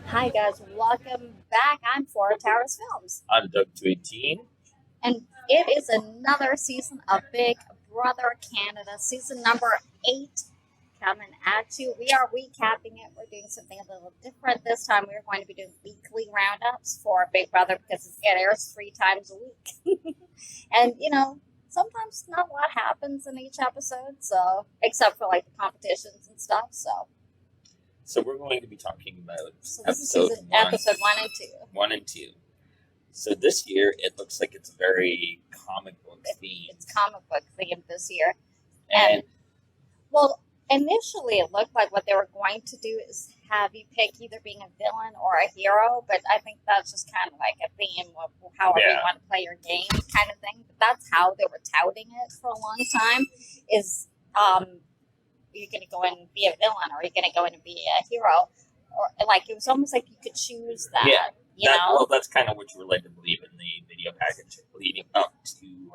Hi guys, welcome back. I'm for Towers Films, I'm Doug 218. and it is another season of Big Brother Canada, season number 8 coming at you. We are recapping it. We're doing something a little different this time. We're going to be doing weekly roundups for Big Brother because it airs 3 times a week. And sometimes not a lot happens in each episode, so except for like the competitions and stuff. So we're going to be talking about So this is episode 1 and 2. 1 and 2. So this year, it looks like it's very comic book themed. It's comic book themed this year. And Well, initially it looked like what they were going to do is have you pick either being a villain or a hero, but I think that's just kind of like a theme of however you want to play your game kind of thing. But that's how they were touting it for a long time is you're going to go in and be a villain or you're going to go in and be a hero. Or like it was almost like you could choose that. Yeah. Well, that's kind of what you were led to believe in the video package leading up to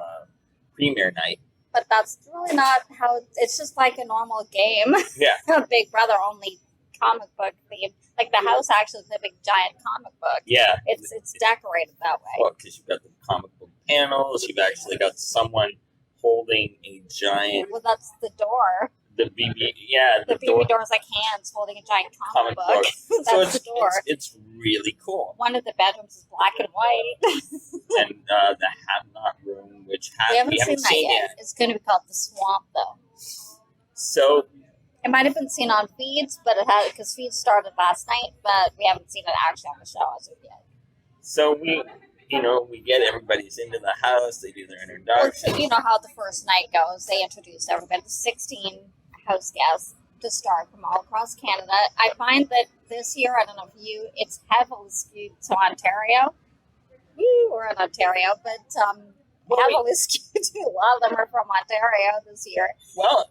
premiere night. But that's really not how it's just like a normal game. Yeah. Big Brother only comic book theme. Like the house actually is a big giant comic book. Yeah. It's decorated that way. Well, because you've got the comic book panels, you've actually got someone holding a giant. Well, that's the door. The BB door is like hands holding a giant comic book. That's so the door. It's really cool. One of the bedrooms is black and white. And the Have-Not room, which we haven't seen that yet. It's going to be called the Swamp, though. So it might have been seen on feeds, but it had because feeds started last night, but we haven't seen it actually on the show as of yet. So we get everybody's into the house. They do their introduction. Well, you know how the first night goes. They introduce everybody. The 16 house guests to start from all across Canada. I find that this year, I don't know if it's heavily skewed to Ontario. We're in Ontario, but heavily skewed to a lot of them are from Ontario this year. Well,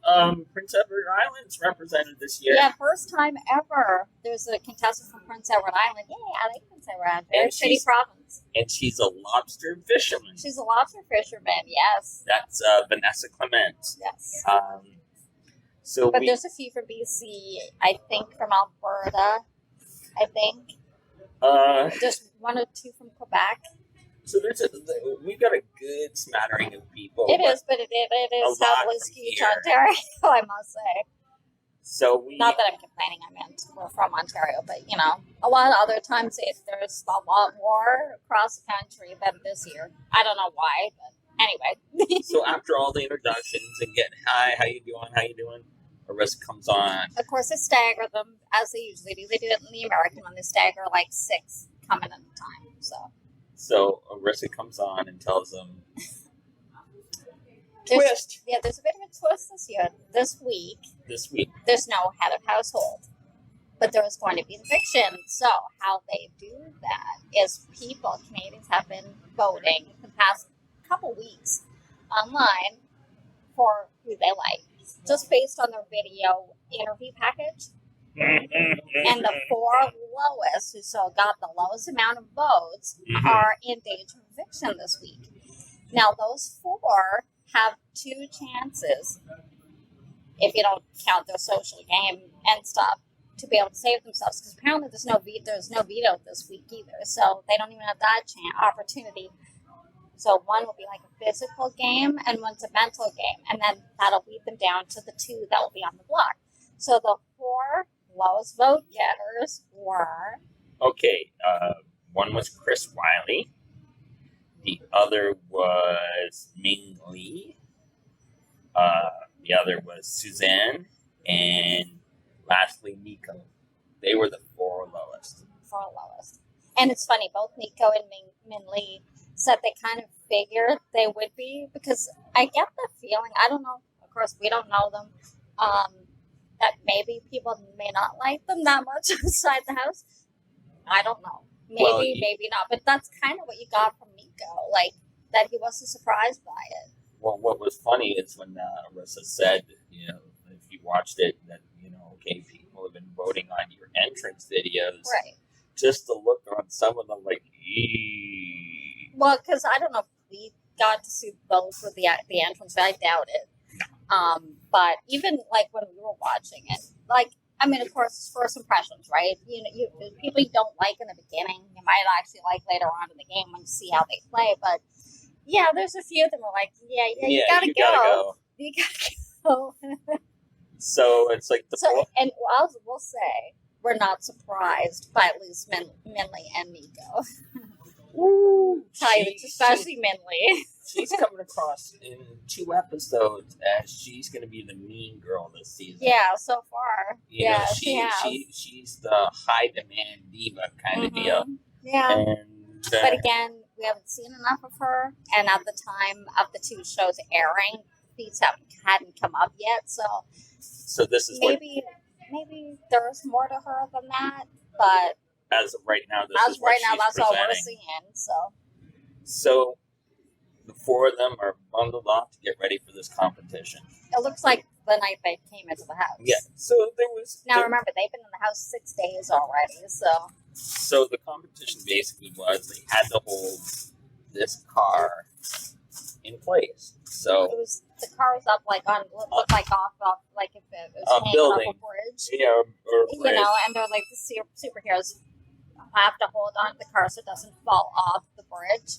Prince Edward Island's represented this year. Yeah, first time ever. There's a contestant from Prince Edward Island. Yeah, I like Prince Edward Island. Very shitty province. And she's a lobster fisherman. She's a lobster fisherman, yes. That's Vanessa Clement. Yes. But there's a few from BC, I think from Alberta, I think. There's 1 or 2 from Quebec. So we've got a good smattering of people. It is heavily skewed to Ontario, I must say. So not that I'm complaining, I meant we're from Ontario, but a lot of other times there's a lot more across the country than this year. I don't know why, but anyway. So after all the introductions and getting hi, how you doing? Arissa comes on. Of course, they stagger them as they usually do. They do it in the American one. They stagger like 6 coming at a time. So Arissa comes on and tells them, twist. Yeah, there's a bit of a twist this year. This week, there's no head of household, but there is going to be eviction. So how they do that is Canadians have been voting the past couple weeks online for who they like, just based on their video interview package. And the 4 lowest, who got the lowest amount of votes, are in danger of eviction this week. Now, those 4 have 2 chances, if you don't count their social game and stuff, to be able to save themselves. Because apparently there's no veto this week either, so they don't even have that opportunity. So one will be like a physical game, and one's a mental game, and then that'll lead them down to the 2 that will be on the block. So the 4 lowest vote getters were... Okay, one was Chris Wiley. The other was Ming Lee. The other was Suzanne. And lastly, Nico. They were the 4 lowest. 4 lowest. And it's funny, both Nico and Ming Lee said they kind of figured they would be, because I get the feeling, I don't know, of course we don't know them, that maybe people may not like them that much outside the house. I don't know. Maybe not. But that's kind of what you got from Nico, like that he wasn't surprised by it. Well, what was funny is when Arissa said, if you watched it, that, okay, people have been voting on your entrance videos. Right. Just the look on some of them, like, eee. Well, because I don't know if we got to see both with the entrance, but I doubt it. But even like when we were watching it, like I mean, of course, first impressions, right? People you don't like in the beginning, you might actually like later on in the game when you see how they play. But yeah, there's a few of them who are like, you gotta go. You gotta go. So it's like and we'll say we're not surprised by at least Minley and Nico. Woo! Especially Minley. She's coming across in 2 episodes as she's going to be the mean girl this season. Yeah, so far. She's the high demand diva kind of deal. Yeah. But again, we haven't seen enough of her, and at the time of the 2 shows airing, these hadn't come up yet. So this is maybe there's more to her than that, but as of right now, that's all we're seeing. So the 4 of them are bundled off to get ready for this competition. It looks like the night they came into the house. Yeah. So there was. Remember, they've been in the house 6 days already. So the competition basically was they had to hold this car in place. So the car was up looked like off like if it was hanging building. off a bridge. Yeah, or a bridge. And they're like the superheroes have to hold on to the car so it doesn't fall off the bridge.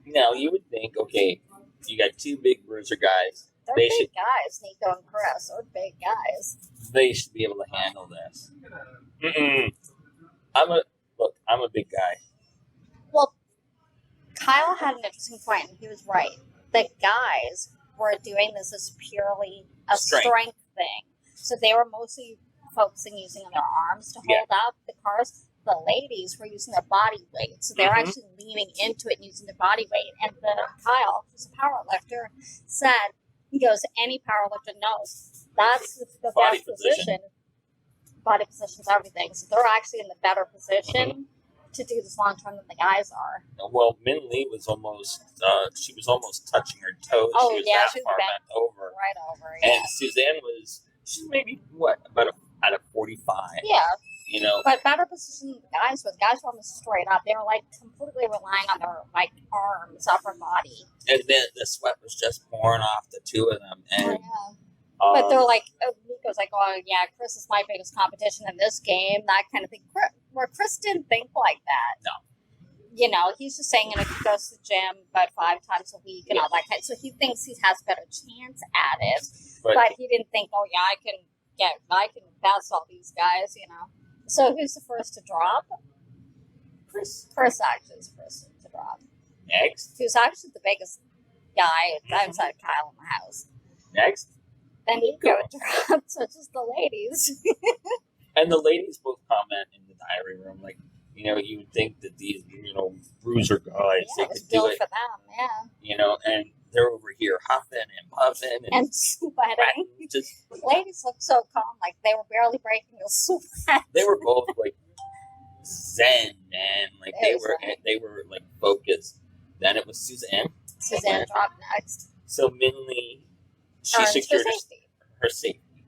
Now you would think, okay, you got 2 big bruiser guys. They're big guys, Nico and Chris. They're big guys. They should be able to handle this. I'm a big guy. Well, Kyle had an interesting point, and he was right. The guys were doing this as purely a strength thing. So they were mostly focusing using their arms to hold up the cars. The ladies were using their body weight. So they were actually leaning into it and using their body weight. And Kyle, who's a power lifter, said, he goes, any power lifter knows that's the best position. Body position's everything. So they're actually in the better position to do this long term than the guys are. Well, Min Lee was almost touching her toes. Oh, she was bent over. Right over, And Suzanne she's maybe, out of 45? Yeah. You know? But better position than the guys were. The guys were almost straight up. They were completely relying on their arms, upper body. And then the sweat was just pouring off the 2 of them. And but they're Nico's like, oh yeah, Chris is my biggest competition in this game, that kind of thing. Where Chris didn't think like that. No. He's just saying, he goes to the gym about 5 times a week and all that kind. So he thinks he has a better chance at it. But he didn't think, oh yeah, I can pass all these guys, So who's the first to drop? Chris actually is the first to drop. Next. Who's actually the biggest guy outside Kyle in the house. Next. Then Nico dropped, so it's just the ladies. And the ladies both comment in the diary room, you would think that these, bruiser guys, they could do it for them, and they're over here huffing and puffing and sweating. Ladies look so calm, like they were barely breaking a sweat. They were both zen, man. They were focused. Then it was Suzanne. Suzanne dropped next. So Minley, she secured her safety.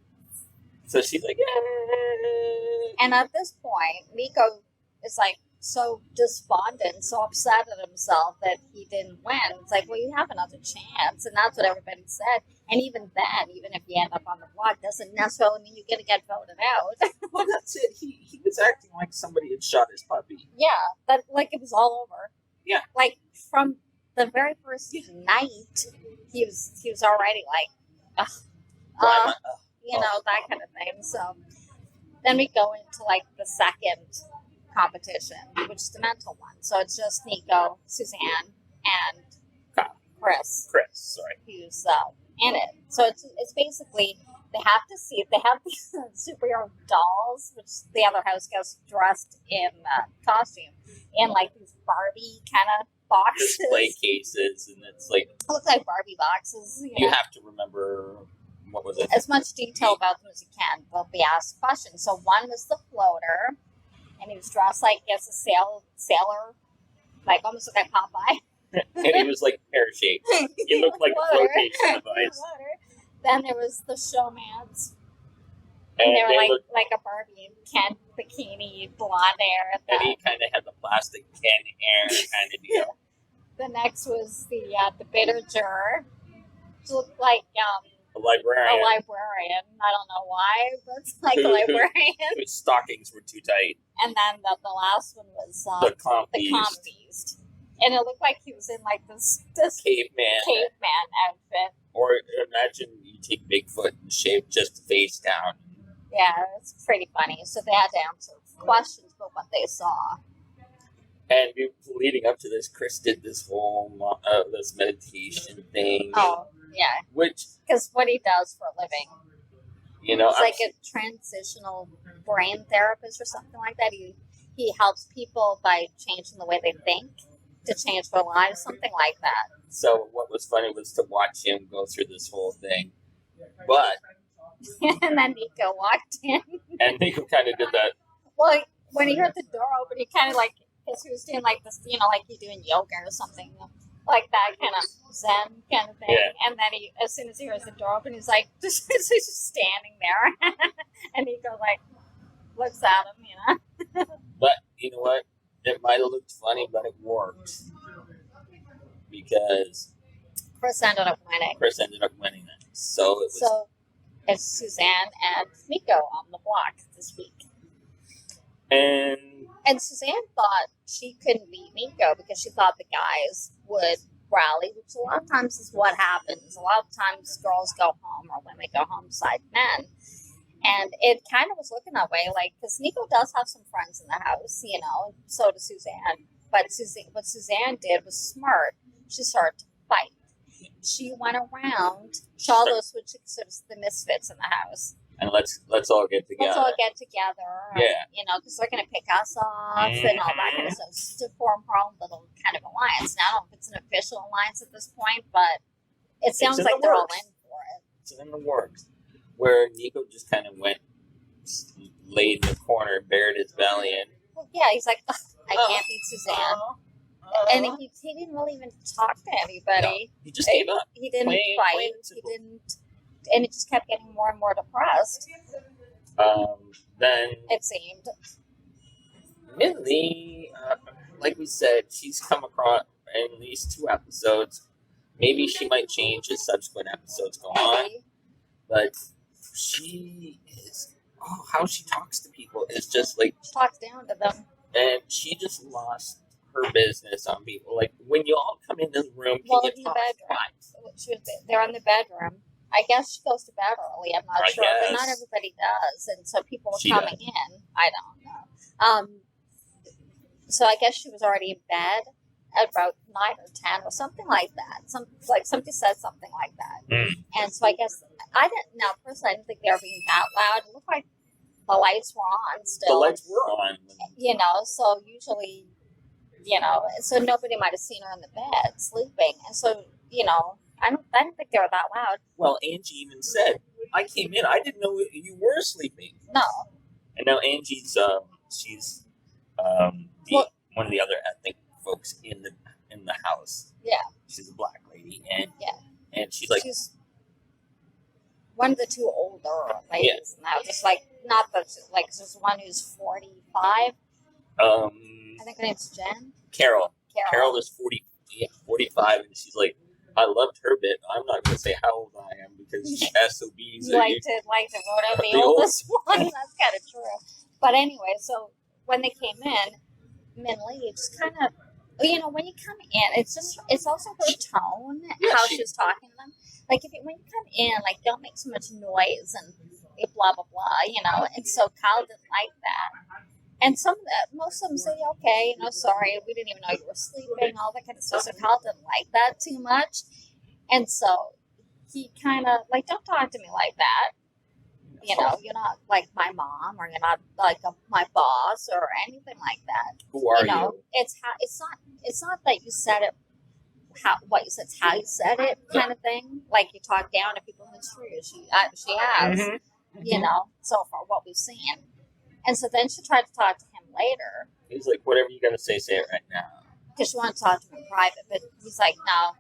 So she's like, yeah. And at this point, Nico is so despondent, so upset at himself that he didn't win. It's like, well, you have another chance, and that's what everybody said. And even then, even if you end up on the block, doesn't necessarily mean you're going to get voted out. Well, that's it. He was acting like somebody had shot his puppy. Yeah, that it was all over. Yeah, from the very first night, he was already that kind of thing. So then we go into the second competition, which is the mental one. So it's just Nico, Suzanne, and Chris, who's in it. So it's basically they have these superhero dolls, which the other house gets dressed in costume, in these Barbie kind of boxes, display cases, and it looks like Barbie boxes. You have to remember. What was it? As much detail about them as you can. They'll be asked questions. So one was the floater, and he was dressed as a sailor, almost like Popeye. And he was pear-shaped. He looked like a flotation device. Then there was the showmans. And they were like a Barbie Ken bikini, blonde hair. And he kind of had the plastic Ken hair kind of deal. The next was the bitter juror, which looked like A librarian. A librarian. I don't know why, but it's like a librarian. His stockings were too tight. And then the last one was the Calm Beast. And it looked like he was in like this caveman outfit. Or imagine you take Bigfoot and shave just the face down. Yeah, it's pretty funny. So they had to answer questions about what they saw. And leading up to this, Chris did this whole this meditation thing. Oh, yeah. Because what he does for a living. You know, it's like a transitional brain therapist or something like that. He helps people by changing the way they think to change their lives, something like that. So what was funny was to watch him go through this whole thing. But and then Nico walked in. And Nico kind of did that. Well, when he heard the door open, he kind of like, because he was doing like this, you know, like he's doing yoga or something, like that kind of Zen kind of thing. Yeah. And then as soon as he hears the door open, he's like, he's just standing there. And Nico like looks at him, you know. But you know what? It might have looked funny, but it worked. Because Chris ended up winning. So it's Suzanne and Nico on the block this week. And Suzanne thought she couldn't beat Nico because she thought the guys would rally, which a lot of times is what happens. A lot of times girls go home or women go home beside men. And it kind of was looking that way, like, because Nico does have some friends in the house, you know, and so does Suzanne. But what Suzanne did was smart. She started to fight. She went around to all those, which sort of the misfits in the house. And let's all get together. Let's all get together. Yeah. You know, because they're going to pick us off and all that kind of stuff. Just to form our own little kind of alliance. Now, I don't know if it's an official alliance at this point, but it sounds like they're all in for it. It's in the works. Where Nico just kind of went, laid in the corner, bared his belly, and well, yeah, he's like, I can't beat Suzanne. And he didn't really even talk to anybody. No, he just gave up. He didn't fight. He didn't, and it just kept getting more and more depressed. Then it seemed. Mindy, like we said, she's come across in these 2 episodes. Maybe she might change as subsequent episodes go on. But she is, how she talks to people is just like... She talks down to them. And she just lost her business on people. Like, when you all come into the room, in the bedroom. They're in the bedroom. I guess she goes to bed early, I'm not sure. But not everybody does. And so people were coming in. I don't know. So I guess she was already in bed at about 9 or 10 or something like that. Somebody said something like that. And so I guess, personally, I didn't think they were being that loud. It looked like the lights were on still. The lights were on. You know, so usually, you know, so nobody might have seen her in the bed sleeping. And so, you know, I didn't think they were that loud. Well, Angie even said, I came in, I didn't know you were sleeping. No. And now Angie's, she's one of the other ethnic folks in the house. Yeah. She's a black lady. And she's one of the 2 older ladies in the house. Just like, not the, like, there's one who's 45. I think her name's Jen. Carol is 45, and she's like, I loved her bit. I'm not going to say how old I am because SOBs. Like to vote out the oldest one. That's kind of true. But anyway, so when they came in, Min Lee just kind of, you know, when you come in, it's also her tone, how she's talking to them. Like, when you come in, like, don't make so much noise and blah, blah, blah, you know. And so Kyle didn't like that. And most of them say, okay, you know, sorry, we didn't even know you were sleeping, all that kind of stuff. So Kyle didn't like that too much. And so he kind of, like, don't talk to me like that. You know, you're not like my mom, or you're not like my boss, or anything like that. Who are you? It's not that you said it. What you said, it's how you said it, kind of thing. Like you talk down to people in the street. She has, you know. So far, what we've seen, and so then she tried to talk to him later. He's like, whatever you gotta say it right now. Because she wanted to talk to him in private, but he's like, no.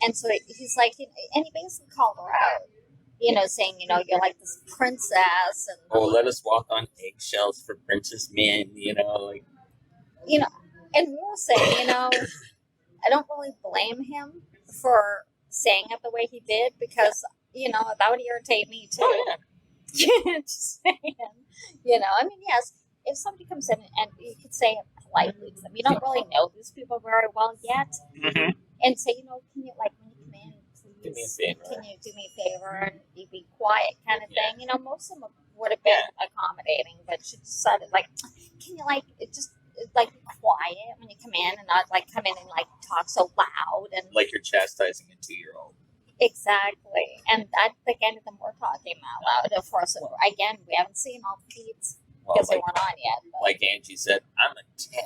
And so he's like, and he basically called her out. You know, saying, you know, you're like this princess. And, let us walk on eggshells for Princess Min, you know, like. You know, and we'll say, you know, I don't really blame him for saying it the way he did, because that would irritate me too. Oh, yeah. Just saying, I mean, yes, if somebody comes in and you could say it politely to them, you don't really know these people very well yet, Mm-hmm. and say, can you, like, when you come in, please, Do me a favor. can you do me a favor and you be quiet kind of Yeah. thing. Most of them would have been accommodating, but she decided, like, can you, like, just, like, be quiet when you come in and not, like, come in and, like, talk so loud and Like you're chastising a 2-year-old. exactly. And I think any of them were talking out loud. Of course, again, we haven't seen all the feeds Well, because they weren't on yet. But, like Angie said, I'm a 10,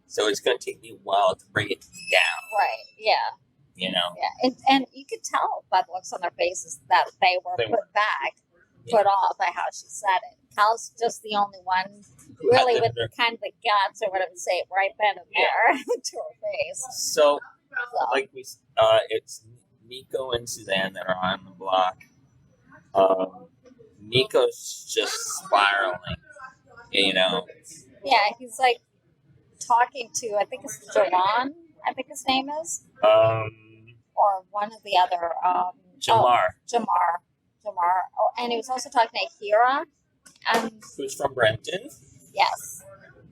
so it's going to take me a while to bring it down. right, yeah. Yeah, and you could tell by the looks on their faces that they were put back, put off by how she said it. Cal's just the only one really with kind of the guts or whatever to say it right then and there to her face. So, like it's Nico and Suzanne that are on the block. Nico's just spiraling, Yeah, he's like talking to, I think it's Jawan, I think his name is. Or one of the other. Jamar. Jamar. Oh, and he was also talking to Hira. Who's from Brenton. Yes.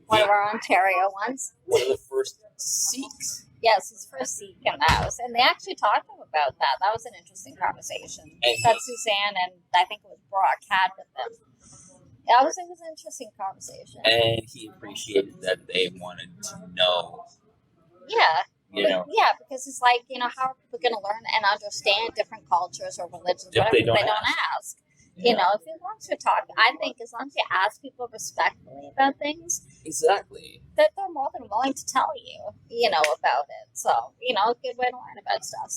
One of our Ontario ones. One of the first Sikhs. Yes, his first Sikh in the house. And they actually talked to him about that. That was an interesting conversation. That Suzanne and I think it was Brock had with them. It was an interesting conversation. And he appreciated that they wanted to know. Yeah. Yeah, because it's like, how are people going to learn and understand different cultures or religions if they don't ask? If you want to talk, I think as long as you ask people respectfully about things, exactly, that they're more than willing to tell you, about it. So, a good way to learn about stuff.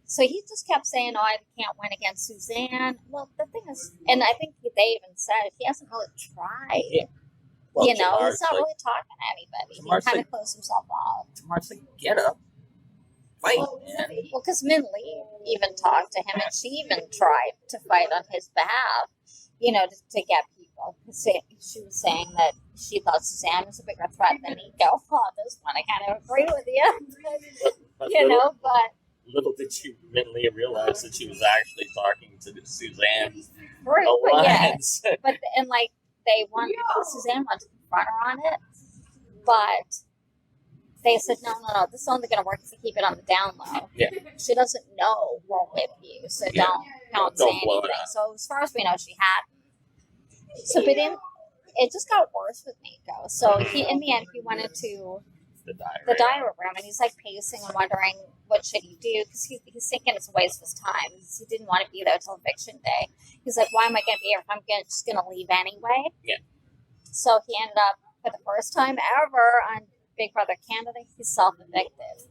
So he just kept saying, I can't win against Suzanne. Well, the thing is, and I think they even said he hasn't really tried. Yeah. Well, he's not really talking to anybody. He kind of closed himself off. Tamar's like, get up. Fight, man. Well, because Min Lee even talked to him, and she even tried to fight on his behalf, to get people. She was saying that she thought Suzanne was a bigger threat than Nico. Oh, this one, I kind of agree with you. But little did Min Lee realize that she was actually talking to Suzanne's right, alliance. Yeah. But Suzanne wanted to confront her on it, but they said, no, this is only going to work if you keep it on the down low. Yeah. She doesn't know we're with you, so don't say anything. So as far as we know, she hadn't. So, but it just got worse with Nico. So in the end, he went into the diary room, and he's like pacing and wondering what should he do, because he's thinking it's a waste of his time. He didn't want to be there till eviction day. He's like, why am I going to be here if I'm just going to leave anyway? Yeah. So he ended up, for the first time ever on Big Brother Canada, he's self-evicted.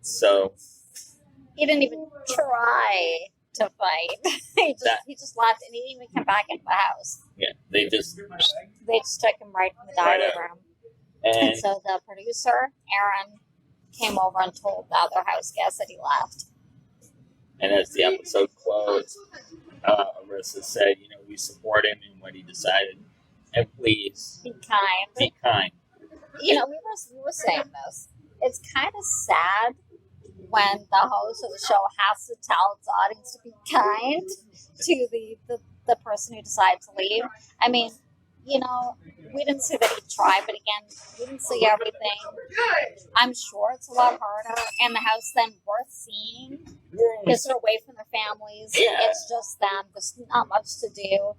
So he didn't even try to fight. he just left, and he didn't even come back into the house. Yeah, they just took him right from the diary room. And so the producer, Aaron, came over and told the other house guests that he left. And as the episode closed, Arisa said, we support him in what he decided. And please be kind. Be kind. We were saying this. It's kind of sad when the host of the show has to tell its audience to be kind to the person who decided to leave. I mean, we didn't see that he tried, but again, we didn't see everything. I'm sure it's a lot harder, and the house then worth seeing because they're away from their families. Yeah. It's just them. There's not much to do.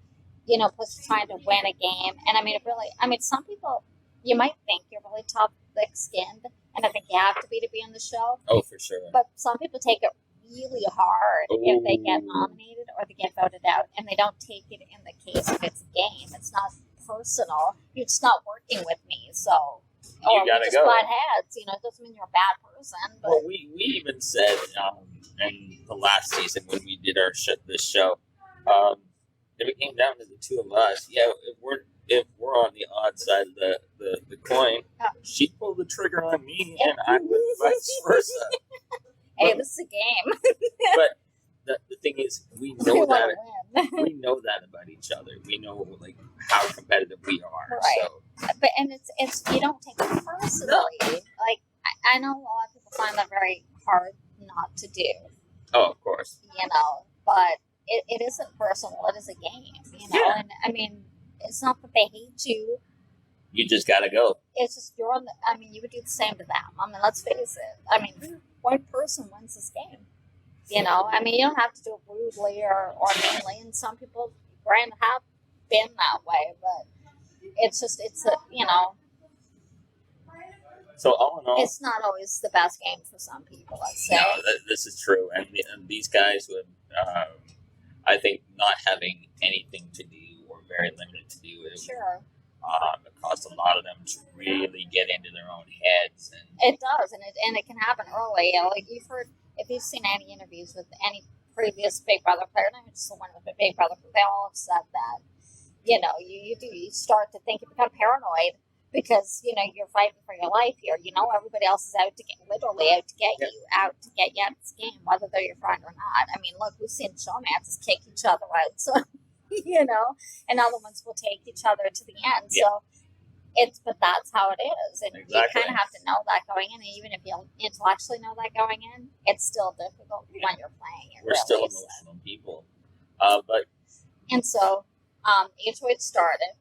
Plus you're trying to win a game. And some people, you might think you're really tough, thick-skinned, and I think you have to be on the show. Oh, for sure. But some people take it really hard if they get nominated or they get voted out, and they don't take it in the case if it's a game. It's not personal. You're just not working with me, so you gotta just go. butt heads. It doesn't mean you're a bad person. But well, we even said in the last season when we did this show, if it came down to the two of us, if we're on the odd side of the coin, she'd pull the trigger on me, and I would vice versa. Hey, this is a game. But the thing is, we know that we know that about each other. We know how competitive we are. Right. So. But it's you don't take it personally. No. I know a lot of people find that very hard not to do. Oh, of course. it isn't personal. It is a game, you know. Yeah. And I mean, it's not that they hate you. You just gotta go. It's just you're on the. I mean, you would do the same to them. I mean, let's face it. I mean, one person wins this game. You know, I mean, you don't have to do it rudely or meanly, and some people, granted, have been that way, but it's a, you know. So all in all, it's not always the best game for some people, let's say. No, this is true. And these guys would, I think, not having anything to do or very limited to do, Sure. It caused a lot of them to really get into their own heads. And it does, and it can happen early. You know, like you've heard, if you've seen any interviews with any previous Big Brother player, not just the one with the Big Brother, they all have said that. You know, you start to think, you become paranoid. Because, you know, you're fighting for your life here. You know, everybody else is literally out to get you, out to get you out of this game, whether they're your friend or not. I mean, look, we've seen showmances kick each other out, so, you know, and other ones will take each other to the end. So, but that's how it is. And you kind of have to know that going in. And even if you intellectually know that going in, it's still difficult when you're playing it. We're still emotional people. And so, HOH started.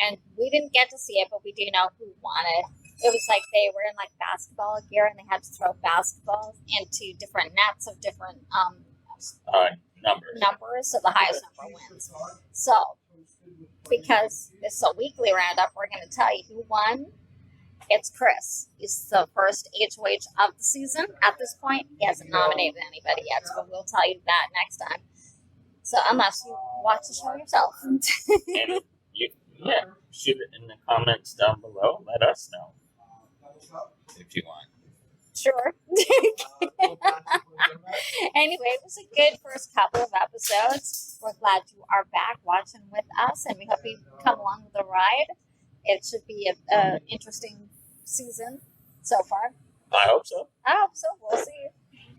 And we didn't get to see it, but we do know who won it. It was like they were in like basketball gear and they had to throw basketballs into different nets of different numbers. So the highest number wins. So because this is a weekly roundup, we're going to tell you who won. It's Chris. He's the first HOH of the season at this point. He hasn't nominated anybody yet, but we'll tell you that next time. So unless you watch the show yourself. Yeah, shoot it in the comments down below. Let us know if you want. Sure. Anyway, it was a good first couple of episodes. We're glad you are back watching with us, and we hope you come along with the ride. It should be an interesting season so far. I hope so. We'll see.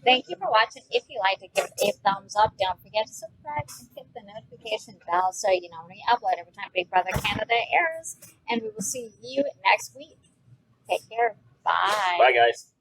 Thank you for watching. If you like it, give it a thumbs up. Don't forget to subscribe and hit the notification bell so you know when we upload every time Big Brother Canada airs. And we will see you next week. Take care. Bye. Bye, guys.